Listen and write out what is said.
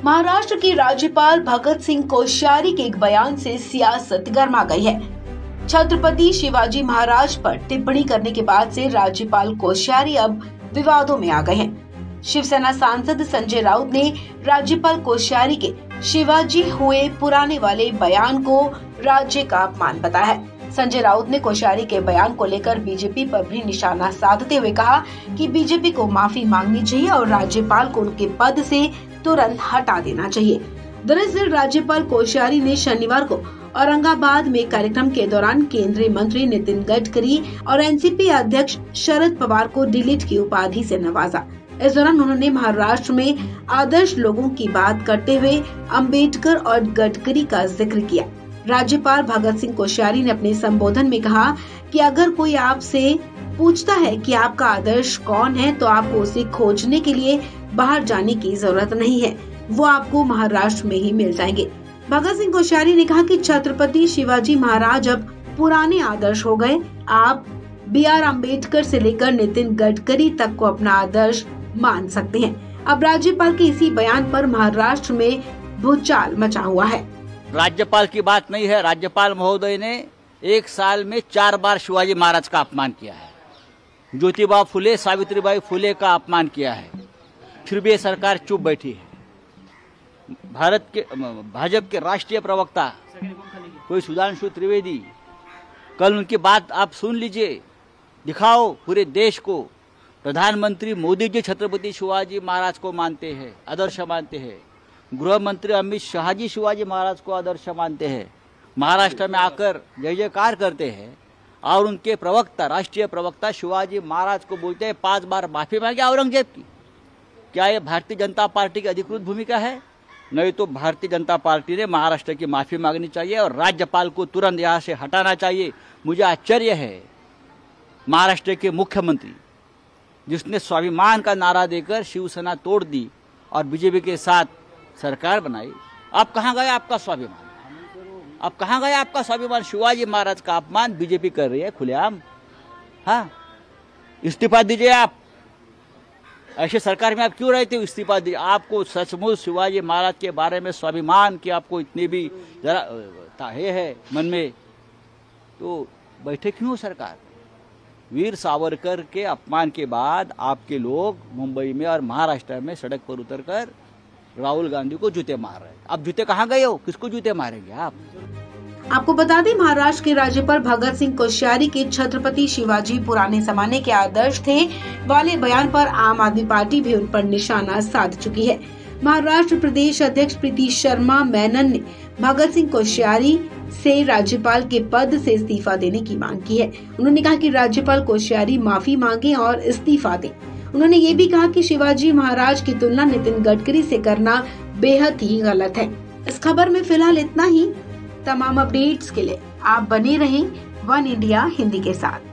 महाराष्ट्र के राज्यपाल भगत सिंह कोश्यारी के एक बयान से सियासत गर्मा गई है। छत्रपति शिवाजी महाराज पर टिप्पणी करने के बाद से राज्यपाल कोश्यारी अब विवादों में आ गए हैं। शिवसेना सांसद संजय राउत ने राज्यपाल कोश्यारी के शिवाजी हुए पुराने वाले बयान को राज्य का अपमान बताया है। संजय राउत ने कोश्यारी के बयान को लेकर बीजेपी पर भी निशाना साधते हुए कहा कि बीजेपी को माफी मांगनी चाहिए और राज्यपाल को उनके पद से तुरंत हटा देना चाहिए। दरअसल राज्यपाल कोश्यारी ने शनिवार को औरंगाबाद में कार्यक्रम के दौरान केंद्रीय मंत्री नितिन गडकरी और एनसीपी अध्यक्ष शरद पवार को डिलीट की उपाधि से नवाजा। इस दौरान उन्होंने महाराष्ट्र में आदर्श लोगों की बात करते हुए अंबेडकर और गडकरी का जिक्र किया। राज्यपाल भगत सिंह कोश्यारी ने अपने संबोधन में कहा कि अगर कोई आपसे पूछता है कि आपका आदर्श कौन है तो आपको उसे खोजने के लिए बाहर जाने की जरूरत नहीं है, वो आपको महाराष्ट्र में ही मिल जाएंगे। भगत सिंह कोश्यारी ने कहा कि छत्रपति शिवाजी महाराज अब पुराने आदर्श हो गए। आप BR अम्बेडकर से लेकर नितिन गडकरी तक को अपना आदर्श मान सकते हैं। अब राज्यपाल के इसी बयान पर महाराष्ट्र में भूचाल मचा हुआ है। राज्यपाल की बात नहीं है। राज्यपाल महोदय ने एक साल में 4 बार शिवाजी महाराज का अपमान किया है, ज्योतिबा फुले, सावित्रीबाई फुले का अपमान किया है, फिर भी सरकार चुप बैठी है। भाजपा के राष्ट्रीय प्रवक्ता कोई सुधांशु त्रिवेदी, कल उनकी बात आप सुन लीजिए, दिखाओ पूरे देश को। प्रधानमंत्री मोदी जी छत्रपति शिवाजी महाराज को मानते हैं, आदर्श मानते हैं। गृह मंत्री अमित शाह जी शिवाजी महाराज को आदर्श मानते हैं। महाराष्ट्र में आकर जय जयकार करते हैं और उनके प्रवक्ता, राष्ट्रीय प्रवक्ता शिवाजी महाराज को बोलते हैं 5 बार माफी मांगे औरंगजेब की। क्या ये भारतीय जनता पार्टी की अधिकृत भूमिका है? नहीं तो भारतीय जनता पार्टी ने महाराष्ट्र की माफी मांगनी चाहिए और राज्यपाल को तुरंत यहाँ से हटाना चाहिए। मुझे आश्चर्य है महाराष्ट्र के मुख्यमंत्री जिसने स्वाभिमान का नारा देकर शिवसेना तोड़ दी और बीजेपी के साथ सरकार बनाई। अब कहाँ गया आपका स्वाभिमान? अब कहाँ गया आपका स्वाभिमान? शिवाजी महाराज का अपमान बीजेपी कर रही है खुलेआम। हाँ, इस्तीफा दीजिए आप। ऐसे सरकार में आप क्यों रहते हो? इस्तीफा दीजिए। आपको सचमुच शिवाजी महाराज के बारे में स्वाभिमान की आपको इतनी भी जरा ताहे है मन में, तो बैठे क्यों हो सरकार? वीर सावरकर के अपमान के बाद आपके लोग मुंबई में और महाराष्ट्र में सड़क पर उतरकर राहुल गांधी को जूते मार रहे हैं। अब जूते कहाँ गए हो? किसको जूते मारेंगे आप? आपको बता दें, महाराष्ट्र के राज्यपाल भगत सिंह कोश्यारी के छत्रपति शिवाजी पुराने जमाने के आदर्श थे वाले बयान पर आम आदमी पार्टी भी उन पर निशाना साध चुकी है। महाराष्ट्र प्रदेश अध्यक्ष प्रीति शर्मा मेनन ने भगत सिंह कोश्यारी से राज्यपाल के पद से इस्तीफा देने की मांग की है। उन्होंने कहा कि राज्यपाल कोश्यारी माफी मांगे और इस्तीफा दें। उन्होंने ये भी कहा कि शिवाजी महाराज की तुलना नितिन गडकरी से करना बेहद ही गलत है। इस खबर में फिलहाल इतना ही। तमाम अपडेट्स के लिए आप बने रहें वन इंडिया हिंदी के साथ।